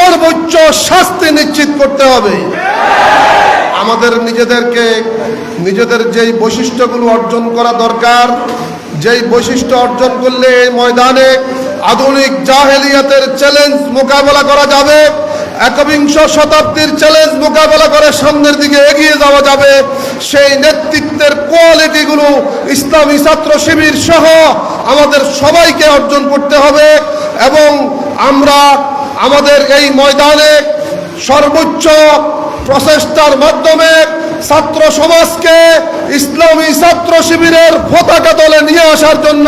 সর্বোচ্চ শাস্তি নিশ্চিত করতে হবে। আমাদের নিজেদের যেই বৈশিষ্ট্যগুলো অর্জন করা দরকার, যেই বৈশিষ্ট্য অর্জন করলে এই ময়দানে আধুনিক জাহেলিয়াতের চ্যালেঞ্জ মোকাবেলা করা যাবে, একবিংশ শতাব্দীর চ্যালেঞ্জ মোকাবেলা করে সামনের দিকে এগিয়ে যাওয়া যাবে, সেই নেতৃত্বের কোয়ালিটিগুলো ইসলামী ছাত্র শিবির সহ আমাদের সবাইকে অর্জন করতে হবে। এবং আমরা আমাদের এই ময়দানে সর্বোচ্চ প্রচেষ্টার মাধ্যমে ছাত্র সমাজকে ইসলামী ছাত্র শিবিরের পতাকা তলে নিয়ে আসার জন্য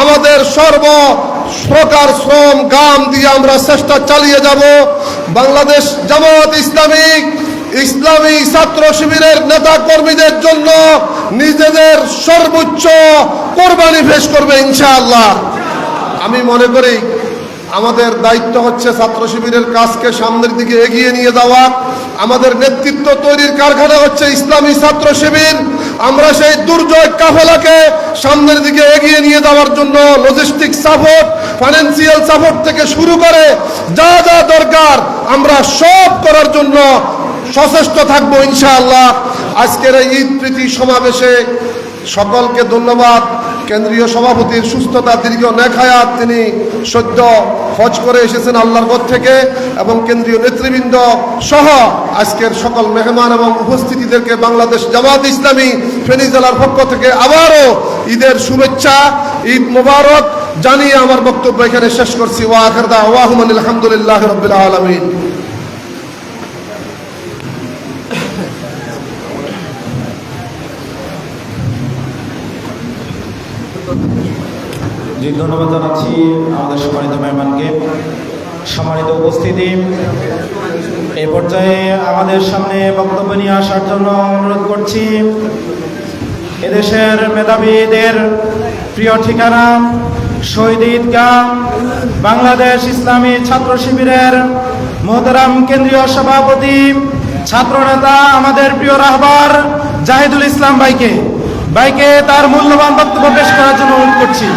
আমাদের সর্বপ্রকার শ্রম গাম দিয়ে আমরা চেষ্টা চালিয়ে যাব। বাংলাদেশ জামাত ইসলামী ছাত্র শিবিরের নেতা কর্মীদের জন্য নিজেদের সর্বোচ্চ কোরবানি পেশ করবে ইনশাআল্লাহ। আমি মনে করি আমাদের দায়িত্ব হচ্ছে ছাত্র শিবিরের কাজকে সামনের দিকে এগিয়ে নিয়ে যাওয়া। আমাদের নেতৃত্ব তৈরির কারখানা হচ্ছে ইসলামী ছাত্র শিবির। আমরা সেই দুর্জয় কাফেলাকে সামনের দিকে এগিয়ে নিয়ে যাওয়ার জন্য লজিস্টিক সাপোর্ট, ফাইন্যান্সিয়াল সাপোর্ট থেকে শুরু করে যা যা দরকার আমরা সব করার জন্য সচেষ্ট থাকবো ইনশাআল্লাহ। আজকের এই ঈদ প্রীতি সমাবেশে সকলকে ধন্যবাদ। কেন্দ্রীয় সভাপতির সুস্থতা, দীর্ঘ নেক হায়াত, তিনি সদ্য হজ করে এসেছেন আল্লাহর পথ থেকে, এবং কেন্দ্রীয় নেতৃবৃন্দ সহ আজকের সকল মেহমান এবং উপস্থিতিদেরকে বাংলাদেশ জামাত ইসলামী ফেনী জেলার পক্ষ থেকে আবারও ঈদের শুভেচ্ছা, ঈদ মোবারক জানিয়ে আমার বক্তব্য এখানে শেষ করছি। ওয়া আখির দাওয়াহুম আলহামদুলিল্লাহি রাব্বিল আলামিন। জি, ধন্যবাদ জানাচ্ছি আমাদের সম্মানিত মেহমানকে। সম্মানিত উপস্থিতি, এই পর্যায়ে আমাদের সামনে বক্তব্য নিয়ে আসার জন্য অনুরোধ করছি এদেশের মেধাবীদের প্রিয় ঠিকানা শহীদ ঈদগাহ বাংলাদেশ ইসলামী ছাত্র শিবিরের মোহতারাম কেন্দ্রীয় সভাপতি, ছাত্রনেতা, আমাদের প্রিয় রাহবার জাহিদুল ইসলাম ভাইকে তার মূল্যবান বক্তব্য পেশ করার জন্য অনুরোধ করছি।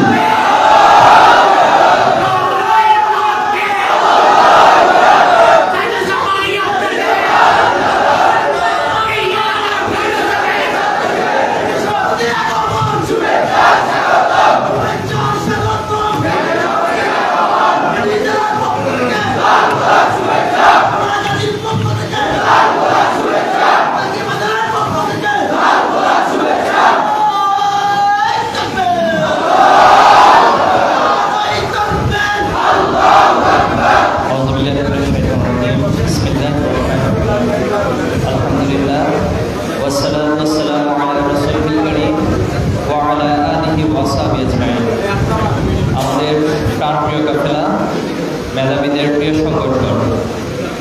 মেধাবীদের প্রিয় সংগঠন,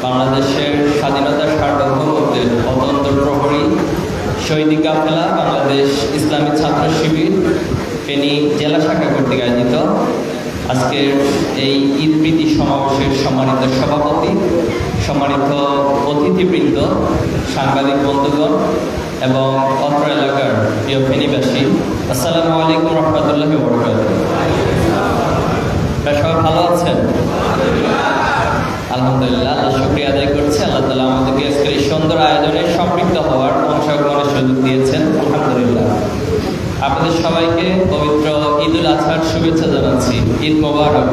বাংলাদেশের স্বাধীনতার সার্বভৌমত্বের অত্যন্ত প্রহরী শহীদ কাফেলা বাংলাদেশ ইসলামী ছাত্র শিবির ফেনী জেলা শাখা কর্তৃক আয়োজিত আজকের এই ঈদ প্রীতি সমাবেশের সম্মানিত সভাপতি, সম্মানিত অতিথিবৃন্দ, সাংবাদিক বন্ধুগণ এবং অত্র এলাকার প্রিয় ফেনীবাসী, আসসালামু আলাইকুম রহমতুল্লাহি ওয়া বারাকাতুহু। সবাই ভালো আছেন? আলহামদুলিল্লাহ, আল্লাহ শুকরিয়া আদায় করছি। আল্লাহ তাআলা আমাদেরকে আজকের এই সুন্দর আয়োজনে সম্পৃক্ত হওয়ার, অংশগ্রহণের সুযোগ দিয়েছেন, আলহামদুলিল্লাহ। আপনাদের সবাইকে পবিত্র ঈদুল আজহার শুভেচ্ছা জানাচ্ছি। ঈদ মোবারক।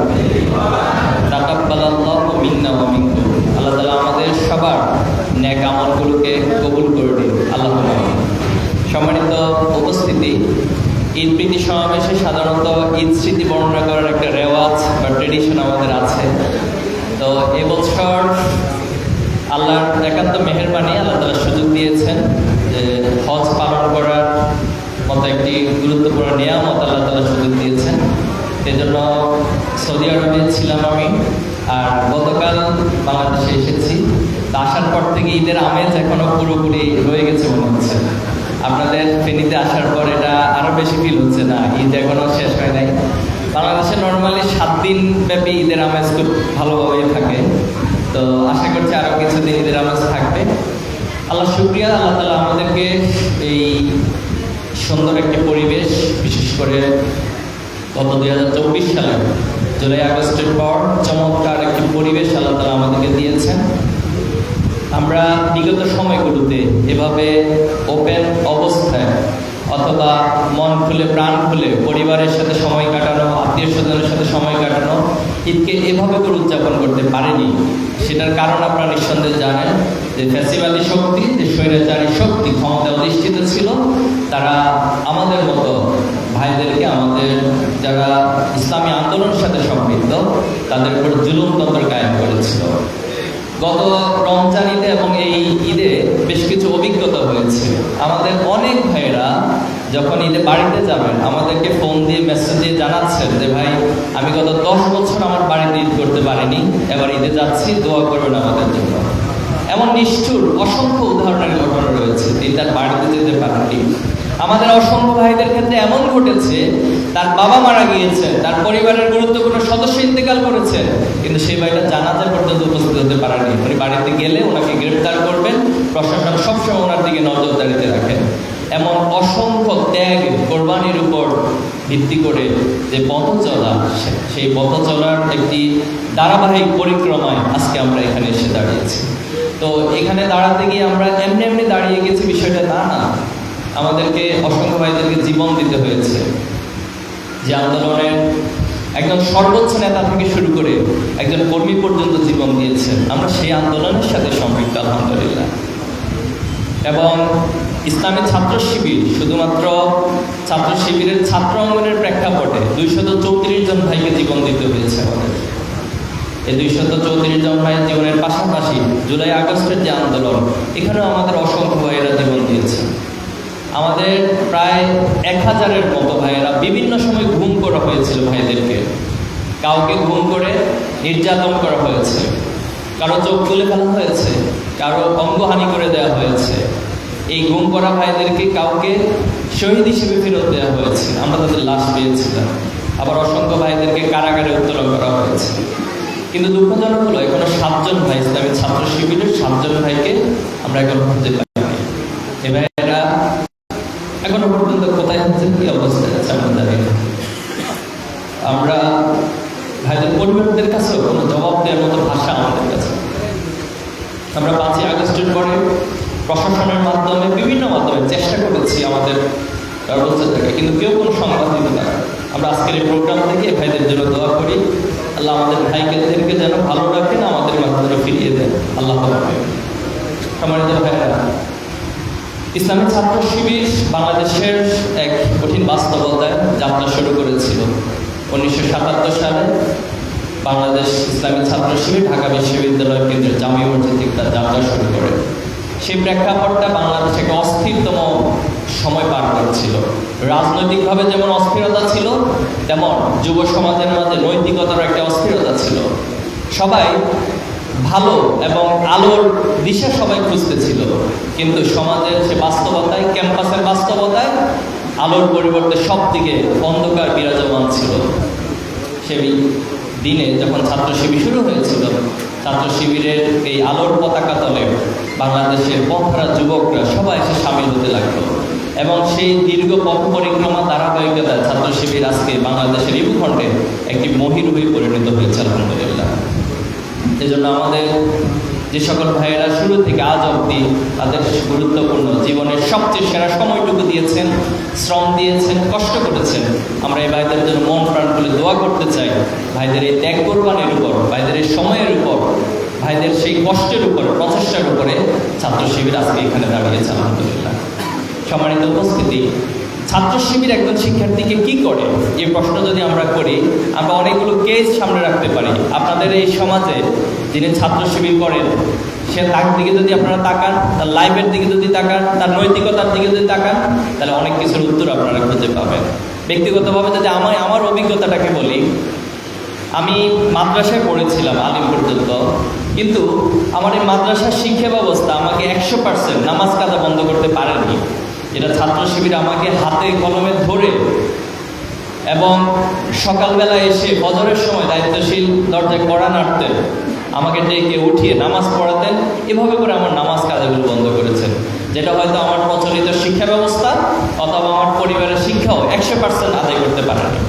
তাকাব্বালাল্লাহু মিন্না ওয়া মিনকুম। আল্লাহ তাআলা আমাদের সবার নেক আমলগুলোকে কবুল করে দিন, আল্লাহুম্মা আমিন। সম্মানিত উপস্থিতি, ঈদ প্রীতি সমাবেশে সাধারণত ঈদ স্মৃতি বর্ণনা করার একটা রেওয়াজ বা ট্রেডিশন আমাদের আছে। তো এবছর আল্লাহর একান্ত মেহেরবানি, আল্লাহ তাআলা সুযোগ দিয়েছেন যে হজ পালন করার মতো একটি গুরুত্বপূর্ণ নিয়ামত আল্লাহ তাআলা সুযোগ দিয়েছেন। সেজন্য সৌদি আরবে ছিলাম আমি, আর গতকাল বাংলাদেশে এসেছি। তা আসার পর থেকে ঈদের আমেজ এখনো পুরোপুরি রয়ে গেছে মনে হচ্ছে। আপনাদের ফেনীতে আসার পর এটা আরো বেশি ফিল হচ্ছে না, ঈদ এখনো শেষ হয় নাই। বাংলাদেশে নর্মালি 7 দিন ব্যাপী ঈদের আমেজ খুব ভালোভাবেই থাকে। তো আশা করছি আরো কিছুদিন ঈদের আমেজ থাকবে। আল্লাহ শুকরিয়া, আল্লাহ তাআলা আমাদেরকে এই সুন্দর একটি পরিবেশ, বিশেষ করে গত 2024 সালে জুলাই আগস্টের পর চমৎকার একটি পরিবেশ আল্লাহ তাআলা আমাদেরকে দিয়েছেন। আমরা বিগত সময়গুলোতে এভাবে ওপেন অবস্থায় অথবা মন খুলে প্রাণ খুলে পরিবারের সাথে সময় কাটানো, আত্মীয় স্বজনের সাথে সময় কাটানো, ঈদকে এভাবে করে উদযাপন করতে পারেনি। সেটার কারণ আপনারা নিঃসন্দেহে জানেন যে ফ্যাসিবাদী শক্তি, যে স্বৈরাচারী শক্তি ক্ষমতায় অধিষ্ঠিত ছিল, তারা আমাদের মতো ভাইদেরকে, আমাদের যারা ইসলামী আন্দোলনের সাথে সম্পৃক্ত, তাদের উপর জুলুমতন্ত্র কায়েম করেছিল। গত রমজান ঈদে এবং এই ঈদে বেশ কিছু অভিজ্ঞতা হয়েছে। আমাদের অনেক ভাইয়েরা যখন ঈদে বাড়িতে যাবেন আমাদেরকে ফোন দিয়ে মেসেজ দিয়ে জানাচ্ছেন যে ভাই, আমি গত 10 বছর আমার বাড়িতে ঈদ করতে পারিনি, এবার ঈদে যাচ্ছি, দোয়া করবেন আমাদের জন্য। এমন নিষ্ঠুর অসংখ্য উদাহরণের ঘটনা রয়েছে, তিনি তার বাড়িতে যেতে পারেননি। আমাদের অসংখ্য ভাইদের ক্ষেত্রে এমন ঘটেছে, তার বাবা মারা গিয়েছে, তার পরিবারের গুরুত্বপূর্ণ সদস্য ইন্তেকাল করেছেন, কিন্তু সেই ভাইটা জানাজা পর্যন্ত উপস্থিত হতে পারেনি। উনি বাড়িতে গেলে ওনাকে গ্রেফতার করবেন, প্রশাসন সবসময় ওনার দিকে নজরদারিতে রাখেন। এমন অসংখ্য ত্যাগ, কোরবানির উপর ভিত্তি করে যে পথ চলা, সেই পথ চলার একটি ধারাবাহিক পরিক্রমায় আজকে আমরা এখানে এসে দাঁড়িয়েছি। তো এখানে দাঁড়াতে গিয়ে আমরা এমনি এমনি দাঁড়িয়ে গেছি বিষয়টা তা না, আমাদেরকে অসংখ্য ভাইদেরকে জীবন দিতে হয়েছে। যে আন্দোলনের একজন সর্বোচ্চ নেতা থেকে শুরু করে একজন কর্মী পর্যন্ত জীবন দিয়েছেন, আমরা সেই আন্দোলনের সাথে সম্পৃক্ত আলহামদুলিল্লাহ। এবং ইসলামী ছাত্র শিবির, শুধুমাত্র ছাত্র শিবিরের ছাত্র অঙ্গনের প্রেক্ষাপটে 234 জন ভাইকে জীবন দিতে হয়েছে আমাদের। এই 234 জন ভাইয়ের জীবনের পাশাপাশি জুলাই আগস্টের যে আন্দোলন, এখানেও আমাদের অসংখ্য ভাইয়েরা জীবন দিয়েছে। আমাদের প্রায় 1000-এর মতো ভাইয়েরা বিভিন্ন সময় গুম করা হয়েছিল ভাইদেরকে। কাউকে গুম করে নির্যাতন করা হয়েছে, কারো চোখ তুলে ফেলা হয়েছে, কারো অঙ্গহানি করে দেওয়া হয়েছে। এই গুম করা ভাইদেরকে কাউকে শহীদ হিসেবে ফেরত দেওয়া হয়েছে, আমরা তাদের লাশ পেয়েছিলাম। আবার অসংখ্য ভাইদেরকে কারাগারে উত্তোলন করা হয়েছে। কিন্তু দুঃখজনক হলো এখনো 7 জন ভাই, ইসলামী ছাত্র শিবিরের 7 জন ভাইকে আমরা এখন খুঁজে পাইনি। এ ভাইয়েরা এখনো পর্যন্ত কোথায় হচ্ছে, কি অবস্থায় আছে আমরা জানি না। আমরা ভাইদের পরিবারদের কাছেও কোনো জবাব দেওয়ার মতো ভাষা আমাদের কাছে। আমরা 5ই আগস্টের পরে প্রশাসনের মাধ্যমে, বিভিন্ন মাধ্যমে চেষ্টা করেছি আমাদের সর্বোচ্চ থেকে, কিন্তু কেউ কোনো সংবাদ দিতে পারে। আমরা আজকের এই প্রোগ্রাম থেকে ভাইদের জন্য দোয়া করি, আল্লাহ আমাদের ভাইদেরকে যেন ভালো রাখেন, আমাদের মাধ্যমে ফিরিয়ে দেন, আল্লাহ পাবে। সম্মানিত ভাইরা, ইসলামী ছাত্র শিবির বাংলাদেশের এক কঠিন বাস্তবতায় যাত্রা শুরু করেছিল। 1977 সালে বাংলাদেশ ইসলামী ছাত্র শিবির ঢাকা বিশ্ববিদ্যালয় কেন্দ্রের জামি মসজিদ থেকে তার যাত্রা শুরু করে। সেই প্রেক্ষাপটটা বাংলাদেশ একটা অস্থিরতম সময় পার করছিল। রাজনৈতিকভাবে যেমন অস্থিরতা ছিল, তেমন যুব সমাজের মাঝে নৈতিকতার একটা অস্থিরতা ছিল। সবাই ভালো এবং আলোর দিশা সবাই খুঁজতেছিল, কিন্তু সমাজের সে বাস্তবতায়, ক্যাম্পাসের বাস্তবতায় আলোর পরিবর্তে সব দিকে অন্ধকার বিরাজমান ছিল। সেই দিনে যখন ছাত্র শিবির শুরু হয়েছিল, ছাত্র শিবিরের এই আলোর পতাকা তলে বাংলাদেশের পথহারা যুবকরা সবাই এসে সামিল হতে লাগলো। এবং সেই দীর্ঘ পথ পরিক্রমা ধারাবাহিকতায় ছাত্র শিবির আজকে বাংলাদেশের এই ভূখণ্ডে একটি মহির হয়ে পরিণত হয়েছে আলহামদুলিল্লাহ। এজন্য আমাদের যে সকল ভাইয়েরা শুরু থেকে আজ অবধি তাদের গুরুত্বপূর্ণ জীবনের সবচেয়ে সেরা সময়টুকু দিয়েছেন, শ্রম দিয়েছেন, কষ্ট করেছেন, আমরা এই ভাইদের জন্য মন প্রাণ খুলে দোয়া করতে চাই। ভাইদের এই ত্যাগ কোরবানির উপর, ভাইদের এই সময়ের উপর, ভাইদের সেই কষ্টের উপর, প্রচেষ্টার উপরে ছাত্র শিবির আজকে এখানে দাঁড়িয়েছে আলহামদুলিল্লাহ। সম্মানিত উপস্থিতি, ছাত্র শিবির একজন শিক্ষার্থীকে কি করে, এই প্রশ্ন যদি আমরা করি, আমরা অনেকগুলো কেস সামনে রাখতে পারি। আপনাদের এই সমাজে যিনি ছাত্র শিবির করেন, সে তার দিকে যদি আপনারা তাকান, তার লাইফের দিকে যদি তাকান, তার নৈতিকতার দিকে যদি তাকান, তাহলে অনেক কিছুর উত্তর আপনারা খুঁজে পাবেন। ব্যক্তিগতভাবে যদি আমার অভিজ্ঞতাটাকে বলি, আমি মাদ্রাসায় পড়েছিলাম আলিম পর্যন্ত, কিন্তু আমার এই মাদ্রাসার শিক্ষা ব্যবস্থা আমাকে 100% নামাজ কাজা বন্ধ করতে পারেনি। যেটা ছাত্র শিবির আমাকে হাতে কলমে ধরে এবং সকালবেলা এসে ফজরের সময় দায়িত্বশীল দরজায় কড়া নাড়তেন, আমাকে ডেকে উঠিয়ে নামাজ পড়াতেন। এভাবে করে আমার নামাজ কাজাগুলো বন্ধ করেছেন, যেটা হয়তো আমার প্রচলিত শিক্ষা ব্যবস্থা অথবা আমার পরিবারের শিক্ষাও 100% আদায় করতে পারেনি।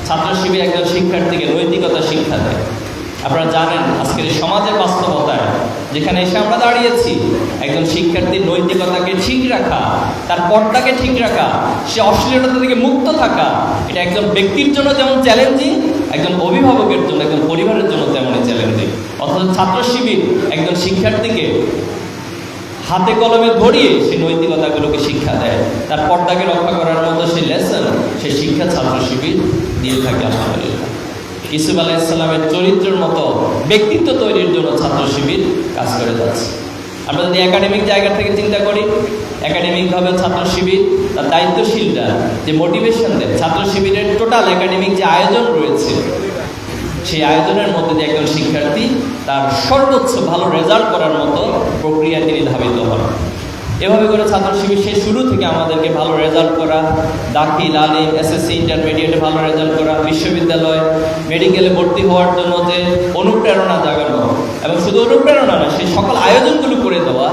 ছাত্র শিবির একজন শিক্ষার্থীকে নৈতিকতা শিক্ষা দেয়। আপনারা জানেন আজকের এই সমাজের বাস্তবতায় যেখানে এসে আমরা দাঁড়িয়েছি, একজন শিক্ষার্থীর নৈতিকতাকে ঠিক রাখা, তার পর্দাকে ঠিক রাখা, সে অশ্লীলতা থেকে মুক্ত থাকা, এটা একজন ব্যক্তির জন্য যেমন চ্যালেঞ্জিং, একজন অভিভাবকের জন্য, একজন পরিবারের জন্য তেমনই চ্যালেঞ্জিং। অথচ ছাত্র শিবির একজন শিক্ষার্থীকে হাতে কলমে ধরিয়ে সেই নৈতিকতাগুলোকে শিক্ষা দেয়, তার পর্দাকে রক্ষা করার মতো সেই লেসন, সেই শিক্ষা ছাত্র শিবির দিয়ে থাকে। আলহামদুলিল্লাহ, ইউসুফ আলাইহিসসালামের চরিত্রের মতো ব্যক্তিত্ব তৈরির জন্য ছাত্র শিবির কাজ করে যাচ্ছে। আমরা যদি একাডেমিক জায়গা থেকে চিন্তা করি, একাডেমিকভাবে ছাত্র শিবির তার দায়িত্বশীলরা যে মোটিভেশন দেয়, ছাত্র শিবিরের টোটাল একাডেমিক যে আয়োজন রয়েছে, সেই আয়োজনের মধ্যে দিয়ে একজন শিক্ষার্থী তার সর্বোচ্চ ভালো রেজাল্ট করার মতো প্রক্রিয়া তিনি ধাবিত হন। এভাবে করে ছাত্র শিবির সেই শুরু থেকে আমাদেরকে ভালো রেজাল্ট করা, দাখিল, আলিম, এসএসসি, ইন্টারমিডিয়েটে ভালো রেজাল্ট করা, বিশ্ববিদ্যালয়, মেডিকেলে ভর্তি হওয়ার জন্য যে অনুপ্রেরণা জাগানো, এবং শুধু অনুপ্রেরণা না, সেই সকল আয়োজনগুলো করে দেওয়া,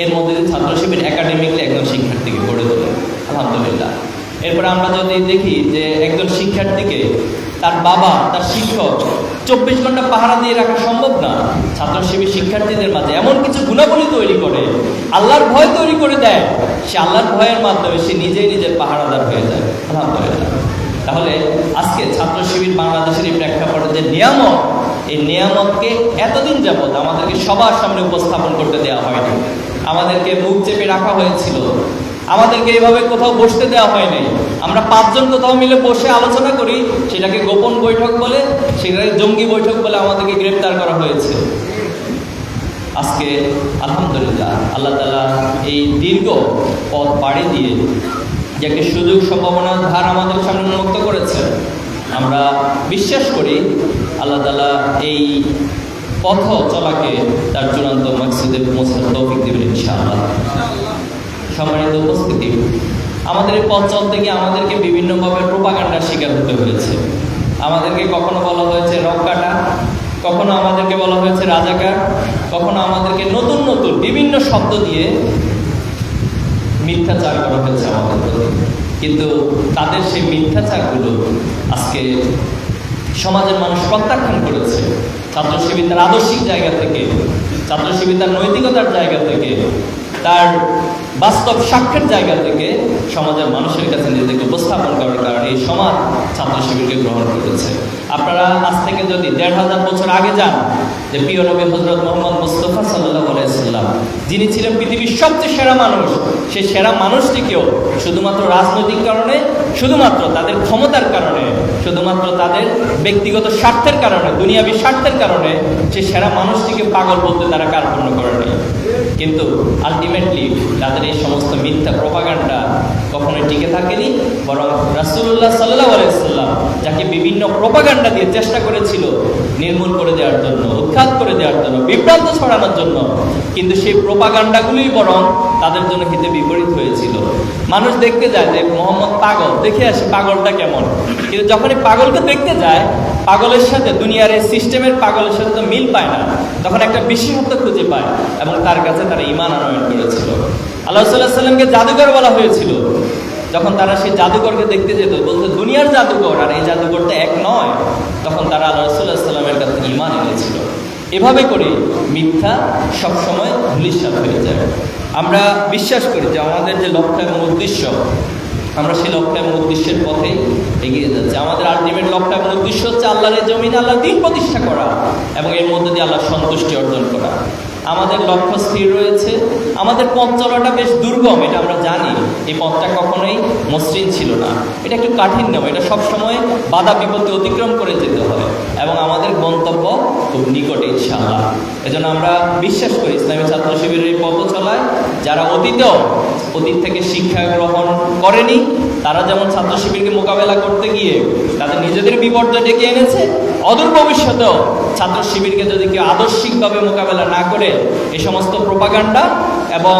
এর মধ্যে দিয়ে ছাত্র শিবির একাডেমিকলি একজন শিক্ষার্থীকে গড়ে তোলে। আলহামদুলিল্লাহ। এরপরে আমরা যদি দেখি যে একজন শিক্ষার্থীকে তার বাবা, তার শিক্ষক 24 ঘন্টা পাহারা দিয়ে রাখা সম্ভব না। ছাত্র শিবির শিক্ষার্থীদের মাঝে এমন কিছু গুণাবলী তৈরি করে, আল্লাহর ভয় তৈরি করে দেয়, সে আল্লাহর ভয়ের মাধ্যমে সে নিজেই নিজের পাহারাদার হয়ে যায়। আলহামদুলিল্লাহ। তাহলে আজকে ছাত্র শিবির বাংলাদেশের এই প্রেক্ষাপটে যে নিয়ামত, এই নিয়ামতকে এতদিন যাবৎ আমাদেরকে সবার সামনে উপস্থাপন করতে দেওয়া হয়নি। আমাদেরকে মুখ চেপে রাখা হয়েছিল, আমাদেরকে এভাবে কোথাও বসতে দেওয়া হয় নাই। আমরা 5 জন কোথাও মিলে বসে আলোচনা করি, সেটাকে গোপন বৈঠক বলে, সেটাকে জঙ্গি বৈঠক বলে আমাদেরকে গ্রেফতার করা হয়েছে। আজকে আলহামদুলিল্লাহ, আল্লাহ তাআলা এই দীর্ঘ পথ পাড়ি দিয়ে যে একটা সুযোগ সম্ভাবনার ধার আমাদের সামনে উন্মুক্ত করেছে। আমরা বিশ্বাস করি আল্লাহ তাআলা এই পথ চলাকে তার চূড়ান্ত মাকসুদে পৌঁছার তৌফিক দেবেন ইনশাআল্লাহ। সম্মানিত উপস্থিতি, আমাদের এই পথ চলতে গিয়ে আমাদেরকে বিভিন্নভাবে প্রোপাগান্ডার শিকার হতে হয়েছে। আমাদেরকে কখনো বলা হয়েছে রক্কাটা, কখনো আমাদেরকে বলা হয়েছে রাজাকার, কখনো আমাদেরকে নতুন নতুন বিভিন্ন শব্দ দিয়ে মিথ্যাচার করা হয়েছে আমাদের প্রতি। কিন্তু তাদের সেই মিথ্যাচারগুলো আজকে সমাজের মানুষ প্রত্যাখ্যান করেছে। ছাত্র শিবির তার আদর্শিক জায়গা থেকে, ছাত্র শিবির তার নৈতিকতার জায়গা থেকে, তার বাস্তব সাক্ষ্যের জায়গা থেকে সমাজের মানুষের কাছে নিজেকে উপস্থাপন করার কারণে এই সমাজ ছাত্র শিবিরকে গ্রহণ করেছে। আপনারা আজ থেকে যদি 1500 বছর আগে যান, যে প্রিয় নবী হযরত মুহাম্মদ মুস্তাফা সাল্লাল্লাহু আলাইহি সাল্লাম, যিনি ছিলেন পৃথিবীর সবচেয়ে সেরা মানুষ, সেই সেরা মানুষটিকেও শুধুমাত্র রাজনৈতিক কারণে, শুধুমাত্র তাদের ক্ষমতার কারণে, শুধুমাত্র তাদের ব্যক্তিগত স্বার্থের কারণে, দুনিয়াবী স্বার্থের কারণে সেই সেরা মানুষটিকে পাগল বলতে তারা কার্পণ্য করেনি। কিন্তু আলটিমেটলি তাদের এই সমস্ত মিথ্যা প্রোপাগান্ডা কখনোই টিকে থাকেনি, বরং রাসূলুল্লাহ সাল্লাল্লাহু আলাইহি সাল্লাম যাকে বিভিন্ন প্রোপাগান্ডা দিয়ে চেষ্টা করেছিল নির্মূল করে দেওয়ার জন্য, উৎখাত করে দেওয়ার জন্য, বিভ্রান্ত ছড়ানোর জন্য, কিন্তু সেই প্রোপাগান্ডাগুলোই বরং তাদের জন্য হিতে বিপরীত হয়েছিল। মানুষ দেখতে যায় যে মোহাম্মদ পাগল, দেখে আসে পাগলটা কেমন, কিন্তু যখন এই পাগলকে দেখতে যায়, পাগলের সাথে দুনিয়ার এই সিস্টেমের পাগলের সাথে তো মিল পায় না, তখন একটা বিশেষত্ব খুঁজে পায় এবং তার কাছে তারা ঈমান আনয়ন করেছিল। আল্লাহ সাল্লাল্লাহু আলাইহি সাল্লামকে জাদুকর বলা হয়েছিল। যখন তারা সেই জাদুকরকে দেখতে যেত, বলতো দুনিয়ার জাদুকর আর এই জাদুকরটা এক নয়, তখন তারা আল্লাহ রাসূলুল্লাহ সাল্লাল্লাহু আলাইহি সাল্লামের কাছে ঈমান এনেছিল। এভাবে করে মিথ্যা সবসময় ধূলিসাৎ হয়ে যায়। আমরা বিশ্বাস করি যে আমাদের যে লক্ষ্য এবং উদ্দেশ্য, আমরা সেই লক্ষ্য এবং উদ্দেশ্যের পথে এগিয়ে যাচ্ছি। আমাদের আলটিমেট লক্ষ্য এবং উদ্দেশ্য হচ্ছে আল্লাহর এই জমিনে আল্লাহর দ্বীন প্রতিষ্ঠা করা এবং এর মধ্যে দিয়ে আল্লাহর সন্তুষ্টি অর্জন করা। আমাদের লক্ষ্য স্থির রয়েছে। আমাদের পথ চলাটা বেশ দুর্গম, এটা আমরা জানি। এই পথটা কখনোই মসৃণ ছিল না, এটা একটু কাঠিন্য, এটা সবসময় বাধা বিপত্তি অতিক্রম করে যেতে হয় এবং আমাদের গন্তব্য খুব নিকটে ইনশাআল্লাহ। এজন্য আমরা বিশ্বাস করি ইসলামী ছাত্র শিবিরের এই পথ চলায় যারা অতীত থেকে শিক্ষা গ্রহণ করেনি, তারা যেমন ছাত্র শিবিরকে মোকাবেলা করতে গিয়ে তাদের নিজেদের বিপর্যয় ডেকে এনেছে, অদূর ভবিষ্যতেও ছাত্র শিবিরকে যদি কেউ আদর্শিকভাবে মোকাবেলা না করে এই সমস্ত প্রোপাগান্ডা এবং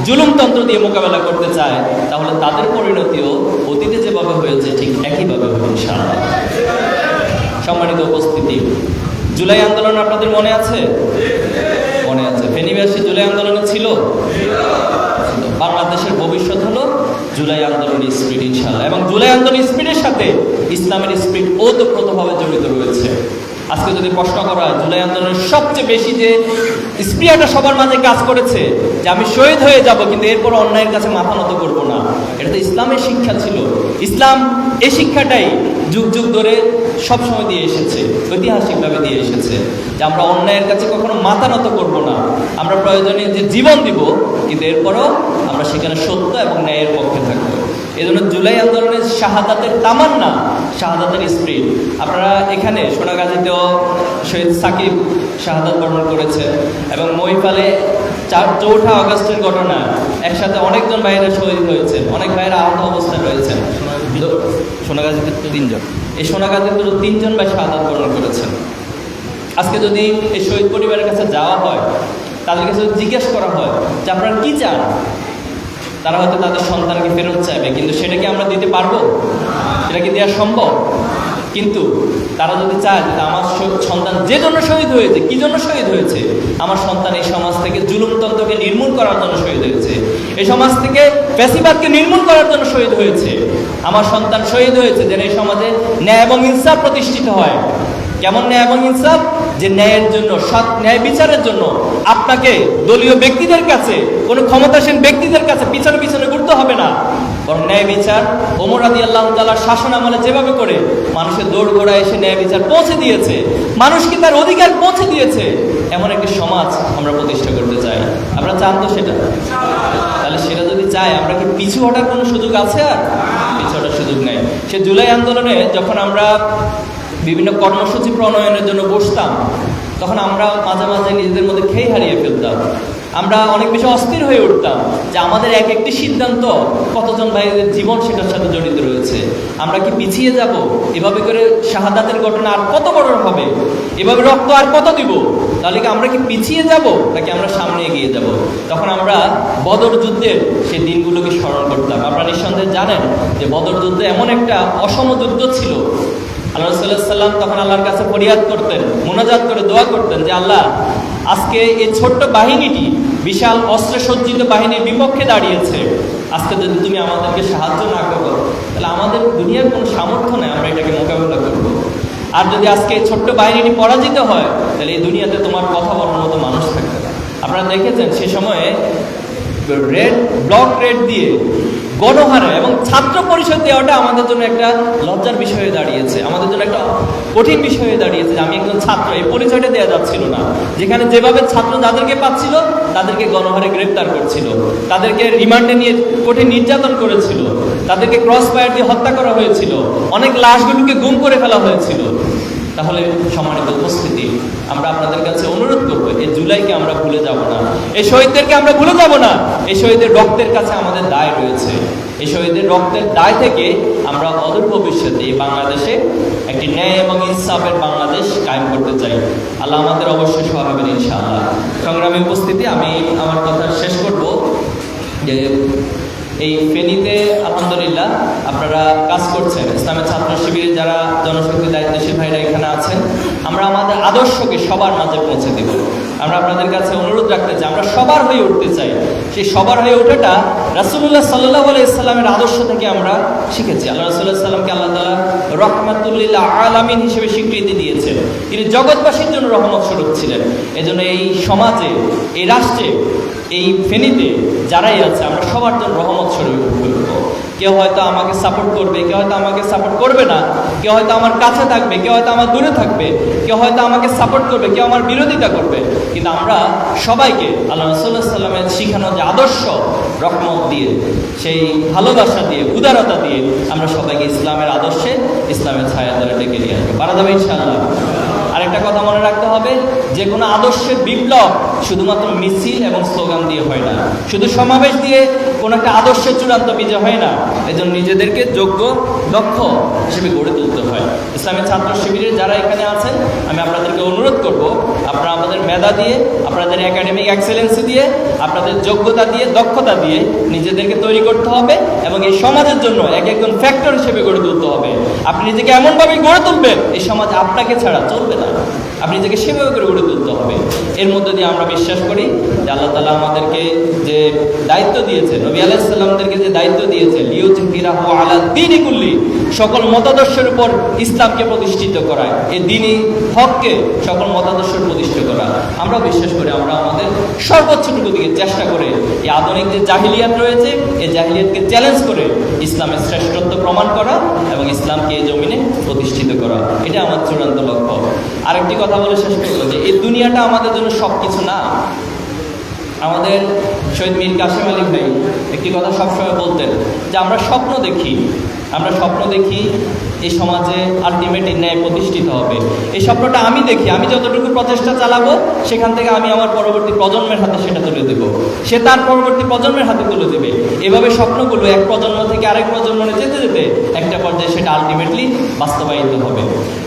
জুলুমতন্ত্র দিয়ে মোকাবেলা করতে চায়, তাহলে তাদের পরিণতিও অতীতে যেভাবে হয়েছে ঠিক একইভাবে হবে ইনশাআল্লাহ। সম্মানিত উপস্থিতি, জুলাই আন্দোলন আপনাদের মনে আছে? মনে আছে। ফেনীবাসী জুলাই আন্দোলনে ছিল। বাংলাদেশের ভবিষ্যৎ হলো জুলাই আন্দোলনের স্পিরিট ইনশাআল্লাহ, এবং জুলাই আন্দোলনের স্পিরিটের সাথে ইসলামের স্পিরিট ওতপ্রোতভাবে জড়িত রয়েছে। আজকে যদি প্রশ্ন করা হয় জুলাই আন্দোলনের সবচেয়ে বেশি যে স্প্রিয়াটা সবার মাঝে কাজ করেছে যে আমি শহীদ হয়ে যাব কিন্তু এরপর অন্যায়ের কাছে মাথা নত করবো না, এটা তো ইসলামের শিক্ষা ছিল। ইসলাম এই শিক্ষাটাই যুগ যুগ ধরে সবসময় দিয়ে এসেছে, ঐতিহাসিকভাবে দিয়ে এসেছে যে আমরা অন্যায়ের কাছে কখনো মাথা নত করবো না, আমরা প্রয়োজনে যে জীবন দিব কিন্তু এরপরও আমরা সেখানে সত্য এবং ন্যায়ের পক্ষে থাকবো। এই জন্য জুলাই আন্দোলনের শাহাদাতের তামান্না, শাহাদাতের স্পিরিট। আপনারা এখানে সোনাগাজীতেও শহীদ সাকিব শাহাদাত বরণ করেছে এবং মহিপালে 4 আগস্টের ঘটনা একসাথে অনেকজন ভাইয়েরা শহীদ হয়েছেন, অনেক ভাইয়েরা আহত অবস্থায় রয়েছেন। সোনাগাজীতে 3 জন, এই সোনাগাজীতে 3 জন ভাই শাহাদাত বরণ করেছেন। আজকে যদি এই শহীদ পরিবারের কাছে যাওয়া হয়, তাদের কাছে জিজ্ঞেস করা হয় যে আপনারা কি চান, তারা হয়তো তাদের সন্তানকে ফেরত চাইবে, কিন্তু সেটা কি আমরা দিতে পারবো? সেটা কি দেওয়া সম্ভব? কিন্তু তারা যদি চায় যে আমার সন্তান যে জন্য শহীদ হয়েছে, কি জন্য শহীদ হয়েছে, আমার সন্তান এই সমাজ থেকে জুলুমতন্ত্রকে নির্মূল করার জন্য শহীদ হয়েছে, এই সমাজ থেকে ফ্যাসিবাদকে নির্মূল করার জন্য শহীদ হয়েছে, আমার সন্তান শহীদ হয়েছে যেন এই সমাজে ন্যায় এবং ইনসাফ প্রতিষ্ঠিত হয়। কেমন ন্যায় এবং ইনসাফ? যে ন্যায়ের জন্য, সৎ ন্যায় বিচারের জন্য আপনাকে দলীয় ব্যক্তিদের কাছে, কোনো ক্ষমতাসীন ব্যক্তিদের কাছে পিছনে পিছনে ঘুরতে হবে না, বরং ন্যায় বিচার ওমর রাদিয়াল্লাহু তাআলার শাসন আমলে যেভাবে করে মানুষের দৌড়গোড়া এসে ন্যায় বিচার পৌঁছে দিয়েছে, মানুষকে তার অধিকার পৌঁছে দিয়েছে, এমন একটি সমাজ আমরা প্রতিষ্ঠা করতে চাই। আমরা চান তো সেটা? তাহলে সেটা যদি চাই, আমরা কি পিছু হটার কোনো সুযোগ আছে? আর পিছু হটার সুযোগ নেই। সে জুলাই আন্দোলনে যখন আমরা বিভিন্ন কর্মসূচি প্রণয়নের জন্য বসতাম, তখন আমরা মাঝে মাঝে নিজেদের মধ্যে খেই হারিয়ে ফেলতাম। আমরা অনেক বেশি অস্থির হয়ে উঠতাম যে আমাদের এক একটি সিদ্ধান্ত কতজন ভাইদের জীবন সেটার সাথে জড়িত রয়েছে। আমরা কি পিছিয়ে যাব? এভাবে করে শাহাদাতের ঘটনা আর কত বড় হবে? এভাবে রক্ত আর কত দিব? তাহলে কি আমরা কি পিছিয়ে যাব নাকি আমরা সামনে এগিয়ে যাব? তখন আমরা বদর যুদ্ধের সেই দিনগুলোকে স্মরণ করতাম। আপনারা নিঃসন্দেহে জানেন যে বদর যুদ্ধ এমন একটা অসম যুদ্ধ ছিল। আল্লাহ রাসূলুল্লাহ সাল্লাম তখন আল্লাহর কাছে ফরিয়াদ করতেন, মুনাজাত করে দোয়া করতেন যে আল্লাহ, আজকে এই ছোট্ট বাহিনীটি বিশাল অস্ত্রে সজ্জিত বাহিনীর বিপক্ষে দাঁড়িয়েছে, আজকে যদি তুমি আমাদেরকে সাহায্য না করো তাহলে আমাদের দুনিয়ার কোনো সামর্থ্য নেই আমরা এটাকে মোকাবেলা করবো। আর যদি আজকে এই ছোট্ট বাহিনীটি পরাজিত হয় তাহলে এই দুনিয়াতে তোমার কথা বলার মতো মানুষ থাকবে না। আপনারা দেখেছেন সে সময়ে ব্লক রেড দিয়ে গণহারে এবং ছাত্র পরিষদ দেওয়াটা আমাদের জন্য একটা লজ্জার বিষয় হয়ে দাঁড়িয়েছে, আমাদের জন্য একটা কঠিন বিষয় হয়ে দাঁড়িয়েছে যে আমি একজন ছাত্র, এই পরিচয়টা দেওয়া যাচ্ছিল না। যেখানে যেভাবে ছাত্র যাদেরকে পাচ্ছিল তাদেরকে গণহারে গ্রেপ্তার করছিল, তাদেরকে রিমান্ডে নিয়ে কঠিন নির্যাতন করেছিল, তাদেরকে ক্রস ফায়ার দিয়ে হত্যা করা হয়েছিল, অনেক লাশগুলোকে গুম করে ফেলা হয়েছিল। তাহলে সম্মানিত উপস্থিতি, আমরা আপনাদের কাছে অনুরোধ করবো এই জুলাইকে আমরা ভুলে যাব না, এই শহীদদেরকে আমরা ভুলে যাব না। এই শহীদের রক্তের কাছে আমাদের দায় রয়েছে। এই শহীদের রক্তের দায় থেকে আমরা অদূর ভবিষ্যতে এই বাংলাদেশে একটি ন্যায় এবং ইনসাফের বাংলাদেশ কায়েম করতে চাই। আল্লাহ আমাদের অবশ্যই সহায় হবেন ইনশাআল্লাহ। সংগ্রামী উপস্থিতি, আমি আমার কথা শেষ করব যে এই ফেনীতে আলহামদুলিল্লাহ আপনারা কাজ করছেন, ইসলামের ছাত্র শিবিরের যারা জনশক্তি দায়িত্বশীল ভাইরা এখানে আছেন, আমরা আমাদের আদর্শকে সবার মাঝে পৌঁছে দেব। আমরা আপনাদের কাছে অনুরোধ রাখতে চাই, আমরা সবার হয়ে উঠতে চাই। সেই সবার হয়ে ওঠাটা রাসূলুল্লাহ সাল্লাল্লাহু আলাইহি সাল্লামের আদর্শ থেকে আমরা শিখেছি। আল্লাহ রাসূলুল্লাহ সাল্লামকে আল্লাহ তাআলা রাহমাতুল লিল আলামিন হিসেবে স্বীকৃতি দিয়েছেন, তিনি জগৎবাসীর জন্য রহমত স্বরূপ ছিলেন। এজন্য এই সমাজে, এই রাষ্ট্রে, এই ফেনীতে যারাই আছে আমরা সবার জন্য রহমত স্বরূপ করব। কেউ হয়তো আমাকে সাপোর্ট করবে, কেউ হয়তো আমাকে সাপোর্ট করবে না, কেউ হয়তো আমার কাছে থাকবে, কেউ হয়তো আমার দূরে থাকবে, কেউ হয়তো আমাকে সাপোর্ট করবে, কেউ আমার বিরোধিতা করবে, কিন্তু আমরা সবাইকে আল্লাহ রাসূলুল্লাহ সাল্লামের শিখানো যে আদর্শ, রহমত দিয়ে, সেই ভালোবাসা দিয়ে, উদারতা দিয়ে আমরা সবাইকে ইসলামের আদর্শে, ইসলামের ছায়া দ্বারা ডেকে নিয়ে আসবো। পারা যাবে ইনশাআল্লাহ। আরেকটা কথা মনে রাখতে হবে, যে কোনো আদর্শের বিপ্লব শুধুমাত্র মিছিল এবং স্লোগান দিয়ে হয় না, শুধু সমাবেশ দিয়ে কোনো একটা আদর্শের চূড়ান্ত বিজয় হয় না। এজন্য নিজেদেরকে যোগ্য, দক্ষ হিসেবে গড়ে তুলতে হয়। ইসলামের ছাত্র শিবিরের যারা এখানে আছেন, আমি আপনাদেরকে অনুরোধ করব, আপনারা আমাদের মেধা দিয়ে, আপনাদের একাডেমিক এক্সেলেন্সি দিয়ে, আপনাদের যোগ্যতা দিয়ে, দক্ষতা দিয়ে নিজেদেরকে তৈরি করতে হবে এবং এই সমাজের জন্য একজন ফ্যাক্টর হিসেবে গড়ে তুলতে হবে। আপনি নিজেকে এমনভাবে গড়ে তুলবেন, এই সমাজ আপনাকে ছাড়া চলবে না। আপনি নিজেকে সেভাবে করে গড়ে তুলতে হবে। এর মধ্যে দিয়ে আমরা বিশ্বাস করি যে আল্লাহ তাআলা আমাদেরকে যে দায়িত্ব দিয়েছেন, নবী আলাইহিস সালামদেরকে যে দায়িত্ব দিয়েছেন, লিইউযহিরাহু আলা দীনি কুল্লি, সকল মতাদর্শের উপর ইসলামকে প্রতিষ্ঠিত করা, এই দ্বীনি হককে সকল মতাদর্শের প্রতিষ্ঠিত করা। আমরা বিশ্বাস করি আমরা আমাদের সর্বোচ্চটুকু দিকে চেষ্টা করে এই আধুনিক যে জাহিলিয়াত রয়েছে, এই জাহিলিয়াতকে চ্যালেঞ্জ করে ইসলামের শ্রেষ্ঠত্ব প্রমাণ করা এবং ইসলামকে এই জমিনে প্রতিষ্ঠিত করা, এটা আমার চূড়ান্ত লক্ষ্য। আরেকটি কথা বলে শেষ করবো যে এই দুনিয়াটা আমাদের জন্য সব কিছু না। আমাদের শহীদ মীর কাসেম আলী ভাই একটি কথা সবসময় বলতেন যে আমরা স্বপ্ন দেখি এই সমাজে আলটিমেট ন্যায় প্রতিষ্ঠিত হবে। এই স্বপ্নটা আমি দেখি, আমি যতটুকু প্রচেষ্টা চালাবো সেখান থেকে আমি আমার পরবর্তী প্রজন্মের হাতে সেটা তুলে দেব, সে তার পরবর্তী প্রজন্মের হাতে তুলে দেবে। এভাবে স্বপ্নগুলো এক প্রজন্ম থেকে আরেক প্রজন্মে যেতে যেতে একটা পর্যায়ে সেটা আলটিমেটলি বাস্তবায়িত হবে।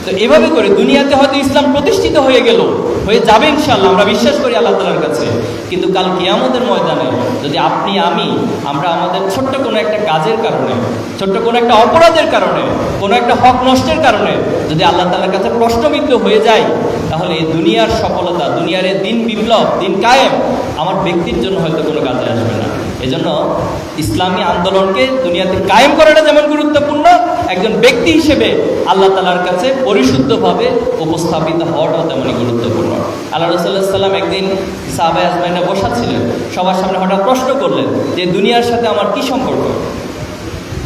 তো এভাবে করে দুনিয়াতে হয়তো ইসলাম প্রতিষ্ঠিত হয়ে হয়ে যাবে ইনশাআল্লাহ, আমরা বিশ্বাস করি আল্লাহ তাআলার কাছে। কিন্তু কাল কিয়ামতের ময়দানে যদি আপনি আমরা আমাদের ছোট্ট কোনো একটা কাজের কারণে, ছোট্ট কোনো একটা অপরাধের কারণে, কোনো একটা হক নষ্টের কারণে যদি আল্লাহ তাআলার কাছে প্রশ্নবিদ্ধ হয়ে যায়, তাহলে এই দুনিয়ার সফলতা, দুনিয়ার এই দিন বিপ্লব, দিন কায়েম আমার ব্যক্তির জন্য হয়তো কোনো কাজে আসবে না। এজন্য ইসলামী আন্দোলনকে দুনিয়াতে কায়েম করাটা যেমন গুরুত্বপূর্ণ, একজন ব্যক্তি হিসেবে আল্লাহ তাআলার কাছে পরিশুদ্ধভাবে উপস্থাপিত হওয়াটাও তেমনই গুরুত্বপূর্ণ। আল্লাহ রাসূলুল্লাহ সাল্লাল্লাহু আলাইহি ওয়াসাল্লাম একদিন সাহাবায়ে আজমাইনে বসা ছিলেন, সবার সামনে হঠাৎ প্রশ্ন করলেন যে দুনিয়ার সাথে আমার কি সম্পর্ক।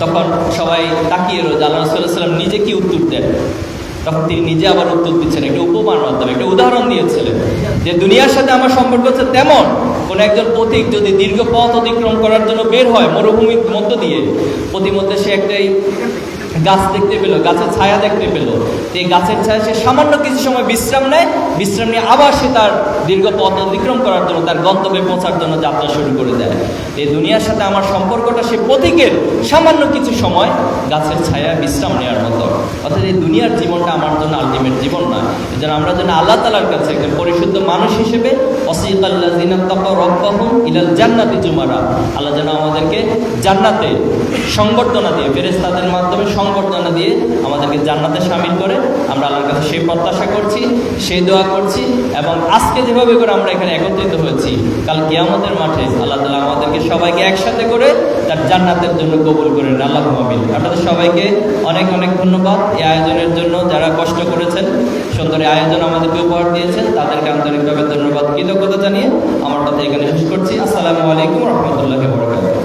তখন সবাই তাকিয়ে রয়েছে, আল্লাহ রাসূলুল্লাহ সাল্লাল্লাহু আলাইহি ওয়াসাল্লাম নিজে কি উত্তর দেন। তখন তিনি নিজে আবার উত্তর দিচ্ছেন একটা উপমার মাধ্যমে, একটা উদাহরণ দিয়েছিলেন যে দুনিয়ার সাথে আমার সম্পর্ক হচ্ছে তেমন কোন একজন পথিক যদি দীর্ঘ পথ অতিক্রম করার জন্য বের হয় মরুভূমির মধ্য দিয়ে, প্রতিমধ্যে সে একটাই গাছ দেখতে পেল, গাছের ছায়া দেখতে পেল, এই গাছের ছায়া সে সামান্য কিছু সময় বিশ্রাম নেয়, বিশ্রাম নিয়ে আবার সে তার দীর্ঘ পথ অতিক্রম করার জন্য, তার গন্তব্যে পৌঁছার জন্য যাত্রা শুরু করে দেয়। এই দুনিয়ার সাথে আমার সম্পর্কটা সে পথিকের সামান্য কিছু সময় গাছের ছায়া বিশ্রাম নেওয়ার মতো। অর্থাৎ এই দুনিয়ার জীবনটা আমার জন্য আলটিমেট জীবন না। যেন আমরা যেন আল্লাহ তাআলার কাছে একজন পরিশুদ্ধ মানুষ হিসেবে ওয়াসিকাল্লাযিনা তাকাউ রাব্বাহুম ইলাল জান্নাতি যুমারা, আল্লাহ যেন আমাদেরকে জান্নাতে সংবর্ধনা দিয়ে, ফেরেশতাদের মাধ্যমে সংবর্ধনা দিয়ে আমাদেরকে জান্নাতে শামিল করে। আমরা আল্লাহর কাছে সেই প্রত্যাশা করছি, সেই দোয়া করছি, এবং আজকে যেভাবে করে আমরা এখানে একত্রিত হয়েছি, কাল কিয়ামতের মাঠে আল্লাহ তাআলা আমাদেরকে সবাইকে একসাথে করে তার জান্নাতের জন্য কবুল করেন। আল্লাহুম্মা আমিন। আপনাদের সবাইকে অনেক অনেক ধন্যবাদ এই আয়োজনের জন্য। যারা কষ্ট করেছেন, সুন্দর আয়োজন আমাদেরকে উপহার দিয়েছেন, তাদেরকে আন্তরিকভাবে ধন্যবাদ, কৃতজ্ঞতা জানিয়ে আমার কথা এখানে শেষ করছি। আসসালামু আলাইকুম ওয়া রাহমাতুল্লাহি ওয়া বারাকাতুহু।